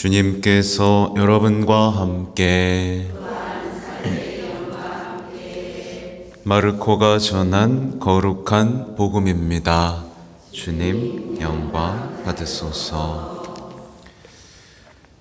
주님께서 여러분과 함께 마르코가 전한 거룩한 복음입니다. 주님 영광 받으소서.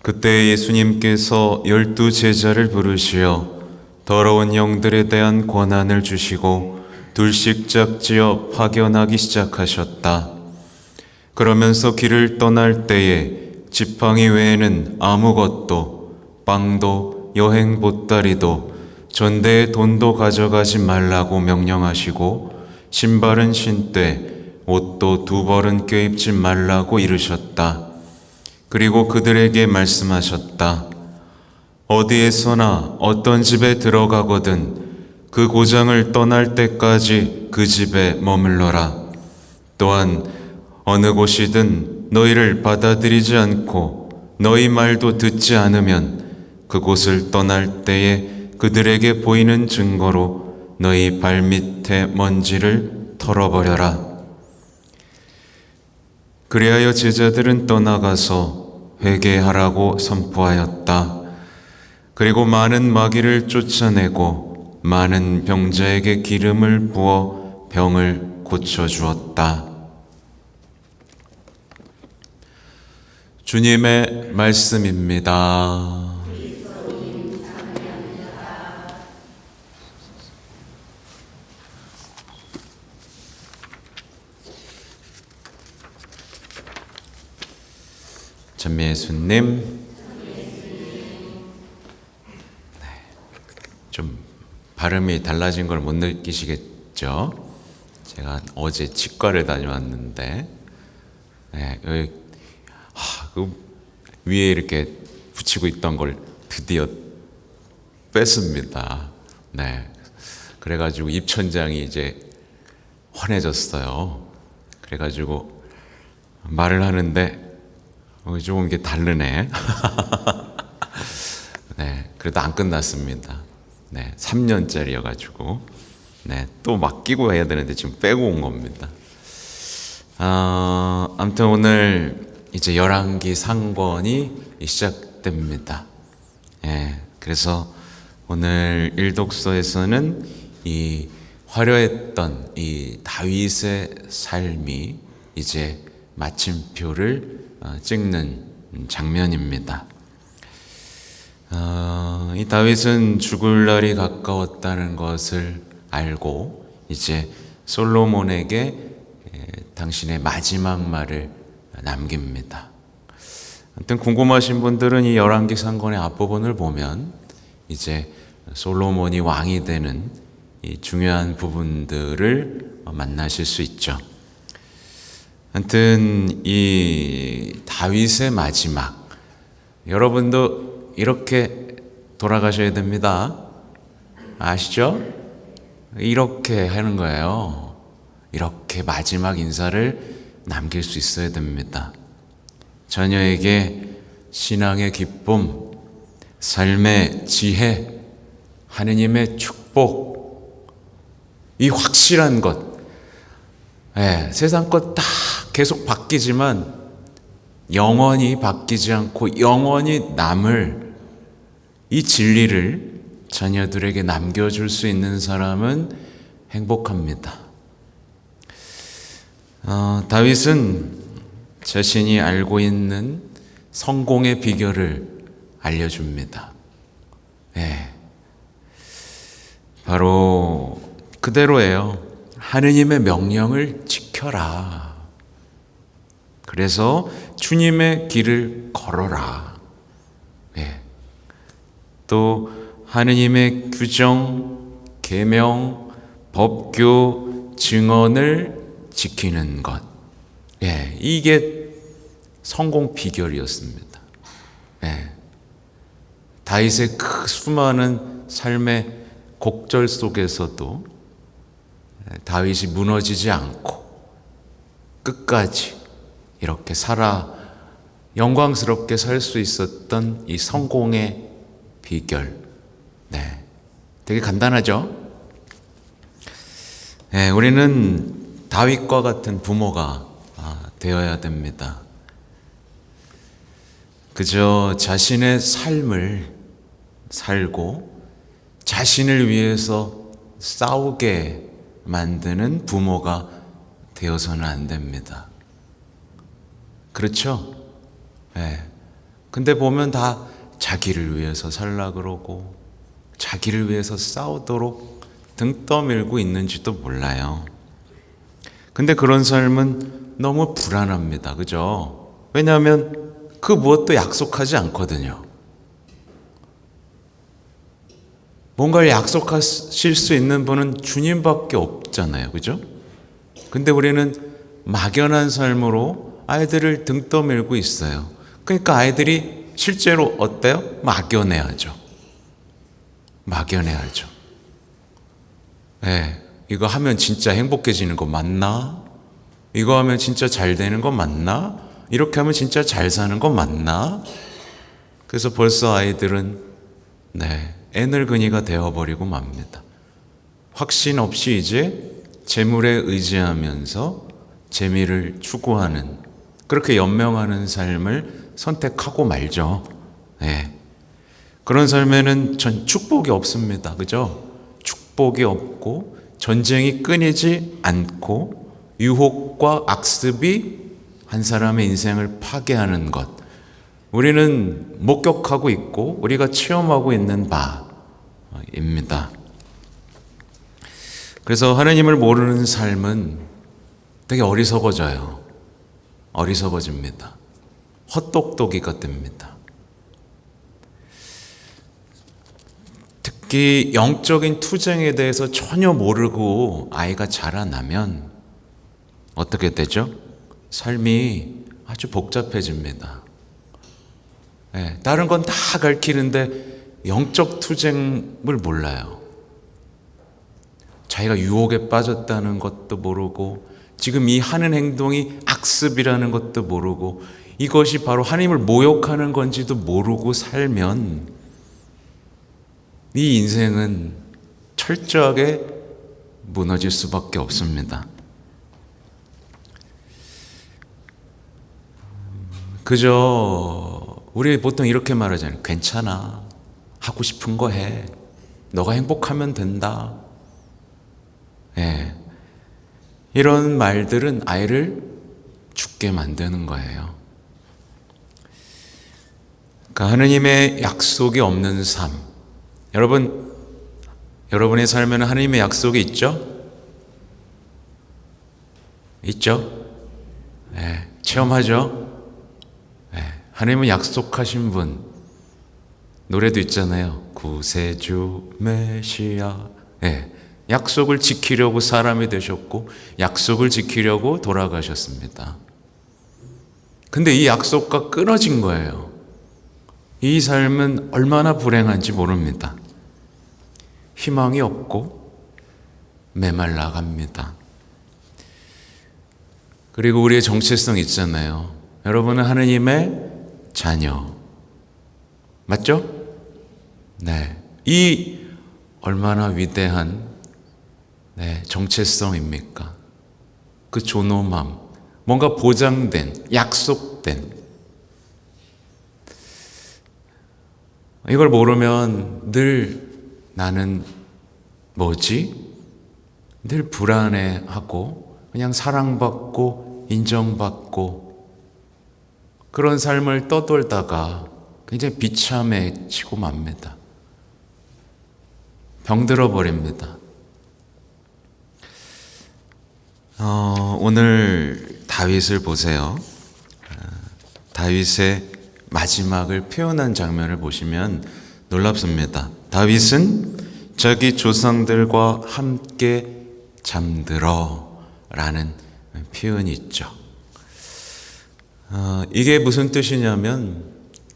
그때 예수님께서 12 제자를 부르시어 더러운 영들에 대한 권한을 주시고 둘씩 짝지어 파견하기 시작하셨다. 그러면서 길을 떠날 때에 지팡이 외에는 아무것도, 빵도, 여행 보따리도, 전대의 돈도 가져가지 말라고 명령하시고 신발은 신되 옷도 2벌은 껴입지 말라고 이르셨다. 그리고 그들에게 말씀하셨다. 어디에서나 어떤 집에 들어가거든 그 고장을 떠날 때까지 그 집에 머물러라. 또한 어느 곳이든 너희를 받아들이지 않고 너희 말도 듣지 않으면 그곳을 떠날 때에 그들에게 보이는 증거로 너희 발밑에 먼지를 털어버려라. 그리하여 제자들은 떠나가서 회개하라고 선포하였다. 그리고 많은 마귀를 쫓아내고 많은 병자에게 기름을 부어 병을 고쳐주었다. 주님의 말씀입니다. 전미예수님, 좀 발음이 달라진 걸 못 느끼시겠죠? 제가 어제 치과를 다녀왔는데 여기 그 위에 이렇게 붙이고 있던 걸 드디어 뺐습니다. 그래가지고 입천장이 이제 환해졌어요. 그래가지고 말을 하는데 조금 이게 다르네. 그래도 안 끝났습니다. 3년짜리여가지고 또 막 끼고 해야 되는데 지금 빼고 온 겁니다. 아무튼 오늘 이제 열왕기 상권이 시작됩니다. 그래서 오늘 일독서에서는 이 화려했던 이 다윗의 삶이 이제 마침표를 찍는 장면입니다. 이 다윗은 죽을 날이 가까웠다는 것을 알고 이제 솔로몬에게 당신의 마지막 말을 남깁니다. 아무튼 궁금하신 분들은 이 열왕기 상권의 앞부분을 보면 이제 솔로몬이 왕이 되는 이 중요한 부분들을 만나실 수 있죠. 아무튼 이 다윗의 마지막, 여러분도 이렇게 돌아가셔야 됩니다. 아시죠? 이렇게 하는 거예요. 이렇게 마지막 인사를 남길 수 있어야 됩니다. 자녀에게 신앙의 기쁨, 삶의 지혜, 하느님의 축복, 이 확실한 것, 세상 것 다 계속 바뀌지만 영원히 바뀌지 않고 영원히 남을 이 진리를 자녀들에게 남겨줄 수 있는 사람은 행복합니다. 다윗은 자신이 알고 있는 성공의 비결을 알려줍니다. 바로 그대로예요. 하느님의 명령을 지켜라. 그래서 주님의 길을 걸어라. 또 하느님의 규정, 계명, 법규, 증언을 지키는 것. 이게 성공 비결이었습니다. 다윗의 그 수많은 삶의 곡절 속에서도 다윗이 무너지지 않고 끝까지 이렇게 영광스럽게 살 수 있었던 이 성공의 비결. 되게 간단하죠? 우리는 다윗과 같은 부모가 되어야 됩니다. 그저 자신의 삶을 살고 자신을 위해서 싸우게 만드는 부모가 되어서는 안 됩니다. 그렇죠? 네. 근데 보면 다 자기를 위해서 살라 그러고 자기를 위해서 싸우도록 등 떠밀고 있는지도 몰라요. 근데 그런 삶은 너무 불안합니다. 그죠? 왜냐하면 그 무엇도 약속하지 않거든요. 뭔가를 약속하실 수 있는 분은 주님밖에 없잖아요. 그죠? 근데 우리는 막연한 삶으로 아이들을 등 떠밀고 있어요. 그러니까 아이들이 실제로 어때요? 막연해하죠. 막연해하죠. 네, 이거 하면 진짜 행복해지는 거 맞나? 이거 하면 진짜 잘 되는 거 맞나? 이렇게 하면 진짜 잘 사는 거 맞나? 그래서 벌써 아이들은 애늙은이가 되어버리고 맙니다. 확신 없이 이제 재물에 의지하면서 재미를 추구하는, 그렇게 연명하는 삶을 선택하고 말죠. 그런 삶에는 전 축복이 없습니다. 그죠? 축복이 없고 전쟁이 끊이지 않고 유혹과 악습이 한 사람의 인생을 파괴하는 것, 우리는 목격하고 있고 우리가 체험하고 있는 바입니다. 그래서 하나님을 모르는 삶은 되게 어리석어져요. 어리석어집니다. 헛똑똑이가 됩니다. 특히 영적인 투쟁에 대해서 전혀 모르고 아이가 자라나면 어떻게 되죠? 삶이 아주 복잡해집니다. 다른 건 다 가르치는데 영적 투쟁을 몰라요. 자기가 유혹에 빠졌다는 것도 모르고 지금 이 하는 행동이 악습이라는 것도 모르고 이것이 바로 하나님을 모욕하는 건지도 모르고 살면 이 인생은 철저하게 무너질 수밖에 없습니다. 그저 우리 보통 이렇게 말하잖아요. 괜찮아. 하고 싶은 거 해. 너가 행복하면 된다. 이런 말들은 아이를 죽게 만드는 거예요. 그러니까 하느님의 약속이 없는 삶. 여러분의 삶에는 하느님의 약속이 있죠? 있죠? 체험하죠? 하나님은 약속하신 분, 노래도 있잖아요. 구세주 메시아. 약속을 지키려고 사람이 되셨고 약속을 지키려고 돌아가셨습니다. 근데 이 약속과 끊어진 거예요. 이 삶은 얼마나 불행한지 모릅니다. 희망이 없고 메말라 갑니다. 그리고 우리의 정체성 있잖아요. 여러분은 하느님의 자녀 맞죠? 이 얼마나 위대한 정체성입니까? 그 존엄함, 뭔가 보장된, 약속된, 이걸 모르면 늘 나는 뭐지? 늘 불안해하고 그냥 사랑받고 인정받고 그런 삶을 떠돌다가 굉장히 비참해지고 맙니다. 병들어 버립니다. 오늘 다윗을 보세요. 다윗의 마지막을 표현한 장면을 보시면 놀랍습니다. 다윗은 자기 조상들과 함께 잠들어 라는 표현이 있죠. 이게 무슨 뜻이냐면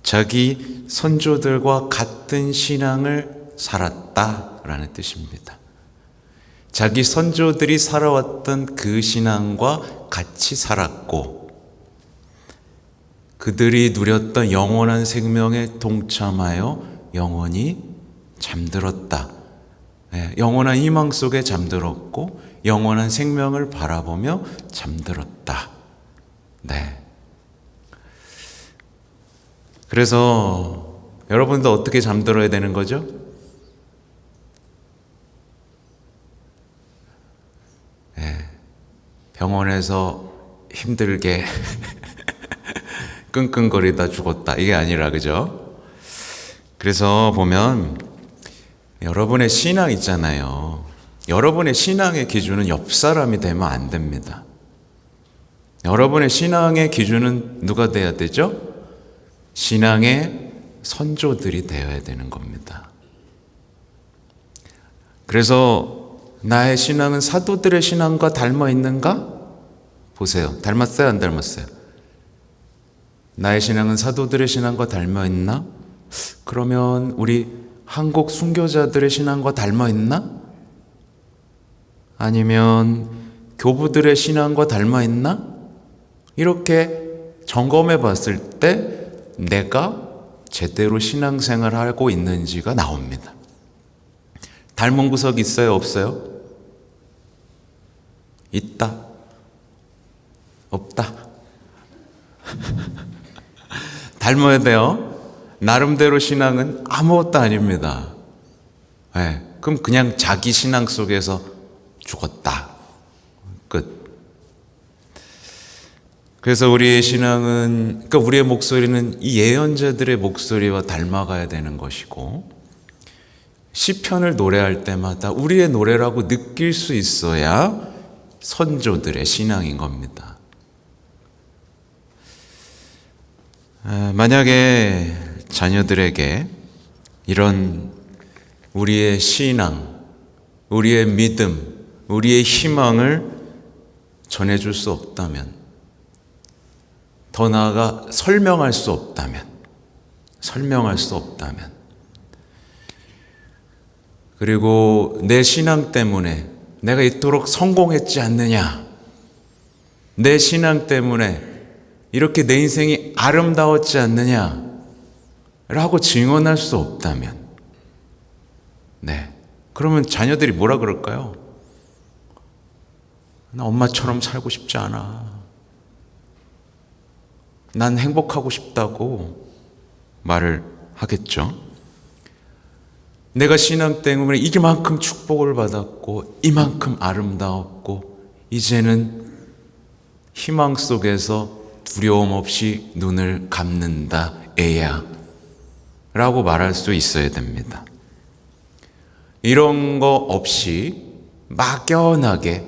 자기 선조들과 같은 신앙을 살았다라는 뜻입니다. 자기 선조들이 살아왔던 그 신앙과 같이 살았고 그들이 누렸던 영원한 생명에 동참하여 영원히 잠들었다. 영원한 희망 속에 잠들었고 영원한 생명을 바라보며 잠들었다. 그래서 여러분도 어떻게 잠들어야 되는 거죠? 병원에서 힘들게 끙끙거리다 죽었다, 이게 아니라, 그죠? 그래서 보면 여러분의 신앙 있잖아요. 여러분의 신앙의 기준은 옆 사람이 되면 안 됩니다. 여러분의 신앙의 기준은 누가 돼야 되죠? 신앙의 선조들이 되어야 되는 겁니다. 그래서 나의 신앙은 사도들의 신앙과 닮아 있는가? 보세요. 닮았어요? 안 닮았어요? 나의 신앙은 사도들의 신앙과 닮아 있나? 그러면 우리 한국 순교자들의 신앙과 닮아 있나? 아니면 교부들의 신앙과 닮아 있나? 이렇게 점검해 봤을 때 내가 제대로 신앙생활을 하고 있는지가 나옵니다. 닮은 구석이 있어요? 없어요? 있다? 없다? 닮아야 돼요. 나름대로 신앙은 아무것도 아닙니다. 네, 그럼 그냥 자기 신앙 속에서 죽었다. 끝. 그래서 우리의 신앙은, 그러니까 우리의 목소리는 이 예언자들의 목소리와 닮아가야 되는 것이고, 시편을 노래할 때마다 우리의 노래라고 느낄 수 있어야 선조들의 신앙인 겁니다. 만약에 자녀들에게 이런 우리의 신앙, 우리의 믿음, 우리의 희망을 전해줄 수 없다면, 더 나아가 설명할 수 없다면, 그리고 내 신앙 때문에 내가 이토록 성공했지 않느냐, 내 신앙 때문에 이렇게 내 인생이 아름다웠지 않느냐 라고 증언할 수 없다면, 그러면 자녀들이 뭐라 그럴까요? 나 엄마처럼 살고 싶지 않아, 난 행복하고 싶다고 말을 하겠죠. 내가 신앙 때문에 이만큼 축복을 받았고 이만큼 아름다웠고 이제는 희망 속에서 두려움 없이 눈을 감는다, 애야 라고 말할 수 있어야 됩니다. 이런 거 없이 막연하게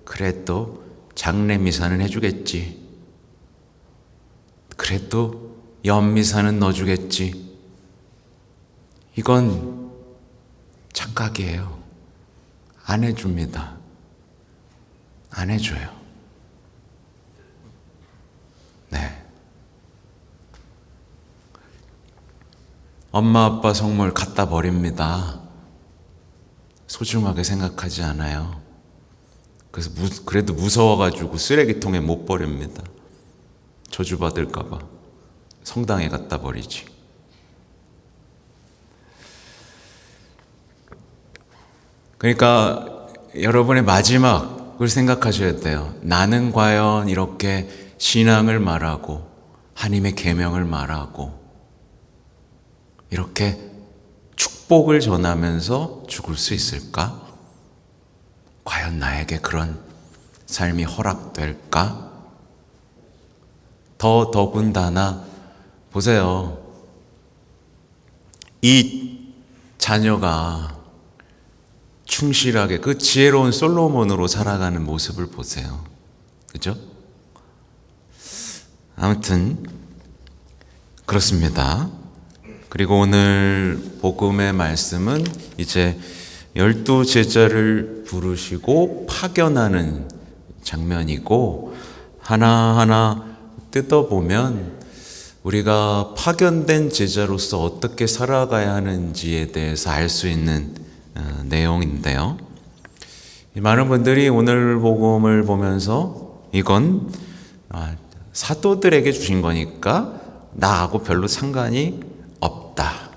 그래도 장례미사는 해주겠지, 그래도 연미사는 넣어주겠지, 이건 착각이에요. 안 해줍니다. 안 해줘요. 엄마 아빠 선물 갖다 버립니다. 소중하게 생각하지 않아요. 그래서 그래도 무서워가지고 쓰레기통에 못 버립니다. 저주받을까봐 성당에 갖다 버리지. 그러니까 여러분의 마지막을 생각하셔야 돼요. 나는 과연 이렇게 신앙을 말하고 하나님의 계명을 말하고 이렇게 축복을 전하면서 죽을 수 있을까? 과연 나에게 그런 삶이 허락될까? 더군다나 보세요. 이 자녀가 충실하게 그 지혜로운 솔로몬으로 살아가는 모습을 보세요. 그죠? 아무튼 그렇습니다. 그리고 오늘 복음의 말씀은 이제 12제자를 부르시고 파견하는 장면이고, 하나하나 뜯어보면 우리가 파견된 제자로서 어떻게 살아가야 하는지에 대해서 알 수 있는 내용인데요. 많은 분들이 오늘 복음을 보면서 이건 사도들에게 주신 거니까 나하고 별로 상관이 없다,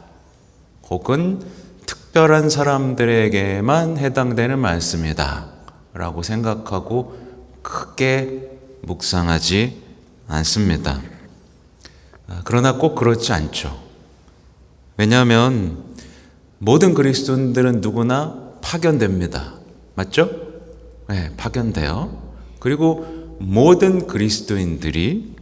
혹은 특별한 사람들에게만 해당되는 말씀이다 라고 생각하고 크게 묵상하지 않습니다. 그러나 꼭 그렇지 않죠. 왜냐하면 모든 그리스도인들은 누구나 파견됩니다. 맞죠? 네, 파견돼요. 그리고 모든 그리스도인들이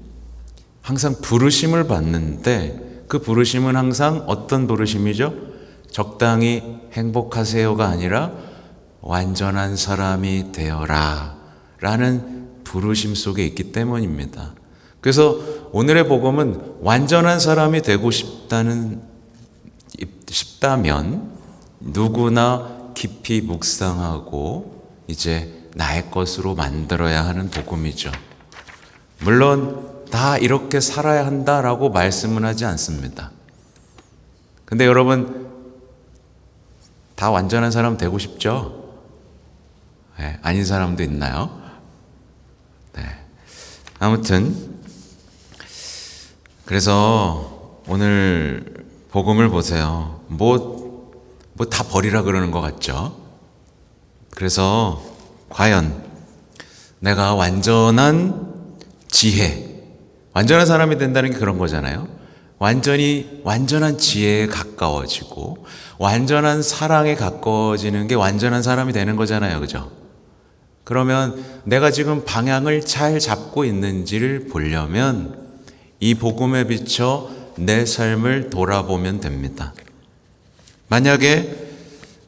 항상 부르심을 받는데 그 부르심은 항상 어떤 부르심이죠? 적당히 행복하세요가 아니라 완전한 사람이 되어라 라는 부르심 속에 있기 때문입니다. 그래서 오늘의 복음은 완전한 사람이 되고 싶다면 누구나 깊이 묵상하고 이제 나의 것으로 만들어야 하는 복음이죠. 물론 다 이렇게 살아야 한다라고 말씀은 하지 않습니다. 근데 여러분 다 완전한 사람 되고 싶죠? 네, 아닌 사람도 있나요? 네. 아무튼 그래서 오늘 복음을 보세요. 뭐 다 버리라 그러는 것 같죠? 그래서 과연 내가 완전한 지혜, 완전한 사람이 된다는 게 그런 거잖아요. 완전한 지혜에 가까워지고 완전한 사랑에 가까워지는 게 완전한 사람이 되는 거잖아요. 그죠? 그러면 내가 지금 방향을 잘 잡고 있는지를 보려면 이 복음에 비춰 내 삶을 돌아보면 됩니다. 만약에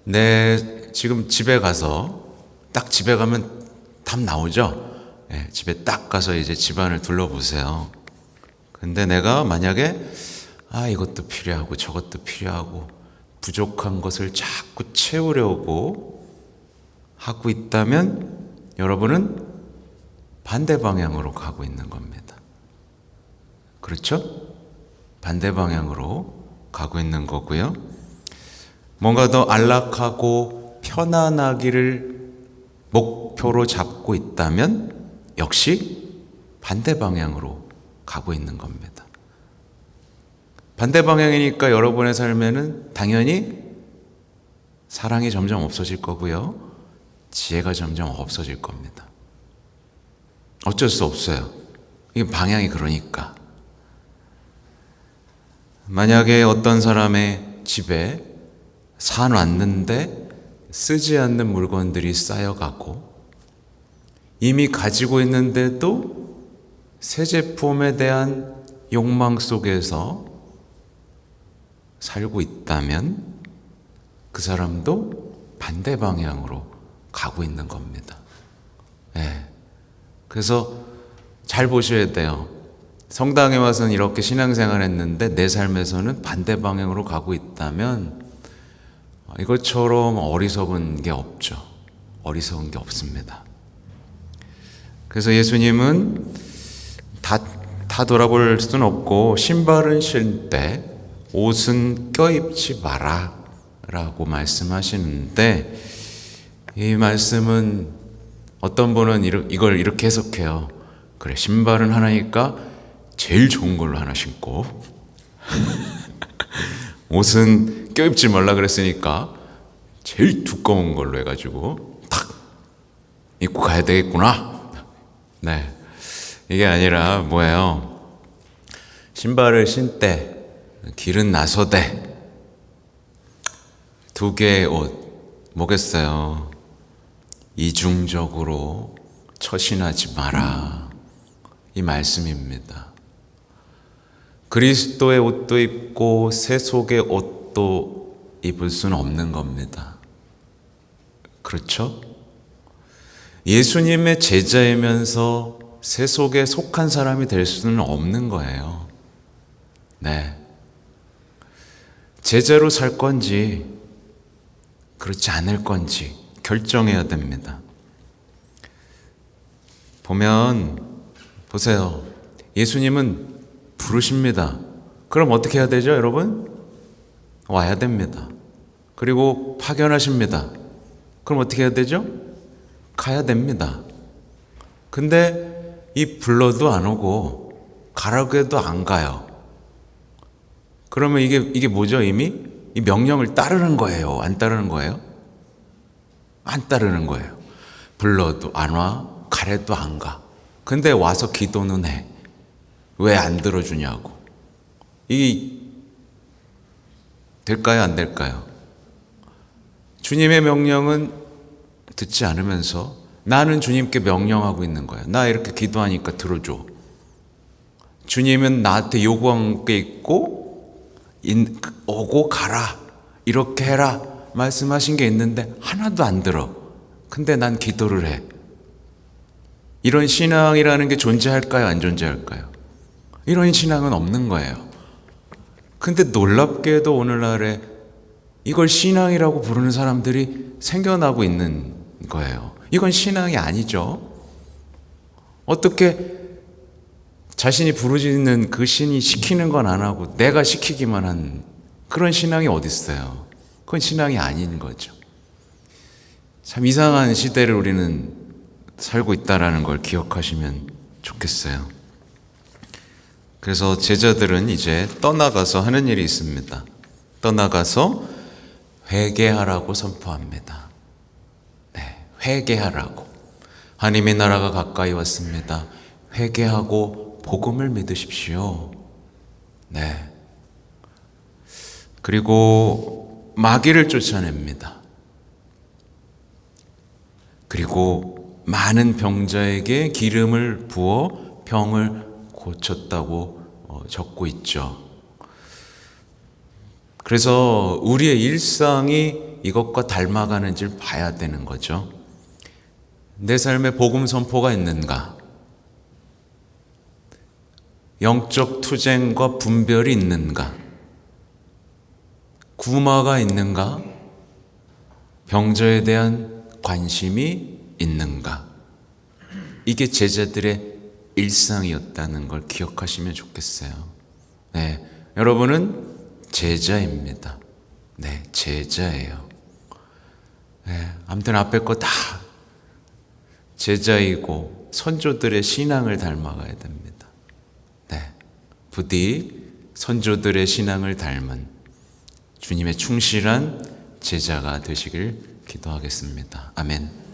내 지금 집에 가서 딱 집에 가면 답 나오죠? 네, 집에 딱 가서 이제 집안을 둘러보세요. 근데 내가 만약에 이것도 필요하고 저것도 필요하고 부족한 것을 자꾸 채우려고 하고 있다면 여러분은 반대 방향으로 가고 있는 겁니다. 그렇죠? 반대 방향으로 가고 있는 거고요. 뭔가 더 안락하고 편안하기를 목표로 잡고 있다면 역시 반대 방향으로 가고 있는 겁니다. 반대 방향이니까 여러분의 삶에는 당연히 사랑이 점점 없어질 거고요. 지혜가 점점 없어질 겁니다. 어쩔 수 없어요. 이게 방향이 그러니까. 만약에 어떤 사람의 집에 사놨는데 쓰지 않는 물건들이 쌓여가고 이미 가지고 있는데도 새 제품에 대한 욕망 속에서 살고 있다면 그 사람도 반대 방향으로 가고 있는 겁니다. 네. 그래서 잘 보셔야 돼요. 성당에 와서는 이렇게 신앙생활 했는데 내 삶에서는 반대 방향으로 가고 있다면 이것처럼 어리석은 게 없죠. 어리석은 게 없습니다. 그래서 예수님은 다 돌아볼 수는 없고 신발은 신되 옷은 껴입지 마라 라고 말씀하시는데 이 말씀은 어떤 분은 이걸 이렇게 해석해요. 그래, 신발은 하나니까 제일 좋은 걸로 하나 신고 옷은 껴입지 말라 그랬으니까 제일 두꺼운 걸로 해가지고 탁 입고 가야 되겠구나. 네, 이게 아니라 뭐예요? 신발을 신되 길은 나서되 두 개의 옷 뭐겠어요? 이중적으로 처신하지 마라 이 말씀입니다. 그리스도의 옷도 입고 세속의 옷도 입을 수는 없는 겁니다. 그렇죠? 예수님의 제자이면서 세속에 속한 사람이 될 수는 없는 거예요. 네. 제자로 살 건지 그렇지 않을 건지 결정해야 됩니다. 보세요. 예수님은 부르십니다. 그럼 어떻게 해야 되죠, 여러분? 와야 됩니다. 그리고 파견하십니다. 그럼 어떻게 해야 되죠? 가야 됩니다. 근데 이 불러도 안 오고 가라고 해도 안 가요. 그러면 이게 뭐죠, 이미? 이 명령을 따르는 거예요? 안 따르는 거예요? 안 따르는 거예요. 불러도 안 와, 가래도 안 가. 근데 와서 기도는 해. 왜 안 들어주냐고. 이 될까요? 안 될까요? 주님의 명령은 듣지 않으면서 나는 주님께 명령하고 있는 거야. 나 이렇게 기도하니까 들어줘. 주님은 나한테 요구한 게 있고 오고 가라, 이렇게 해라 말씀하신 게 있는데 하나도 안 들어. 근데 난 기도를 해. 이런 신앙이라는 게 존재할까요? 안 존재할까요? 이런 신앙은 없는 거예요. 근데 놀랍게도 오늘날에 이걸 신앙이라고 부르는 사람들이 생겨나고 있는 거예요. 이건 신앙이 아니죠. 어떻게 자신이 부르짖는 그 신이 시키는 건 안 하고 내가 시키기만 한 그런 신앙이 어디 있어요? 그건 신앙이 아닌 거죠. 참 이상한 시대를 우리는 살고 있다라는 걸 기억하시면 좋겠어요. 그래서 제자들은 이제 떠나가서 하는 일이 있습니다. 떠나가서 회개하라고 선포합니다. 네, 회개하라고. 하나님의 나라가 가까이 왔습니다. 회개하고 복음을 믿으십시오. 네. 그리고 마귀를 쫓아냅니다. 그리고 많은 병자에게 기름을 부어 병을 고쳤다고 적고 있죠. 그래서 우리의 일상이 이것과 닮아가는지를 봐야 되는 거죠. 내 삶에 복음 선포가 있는가? 영적 투쟁과 분별이 있는가? 구마가 있는가? 병자에 대한 관심이 있는가? 이게 제자들의 일상이었다는 걸 기억하시면 좋겠어요. 네, 여러분은 제자입니다. 네, 제자예요. 네, 아무튼 앞에 거 다 제자이고 선조들의 신앙을 닮아가야 됩니다. 네, 부디 선조들의 신앙을 닮은 주님의 충실한 제자가 되시길 기도하겠습니다. 아멘.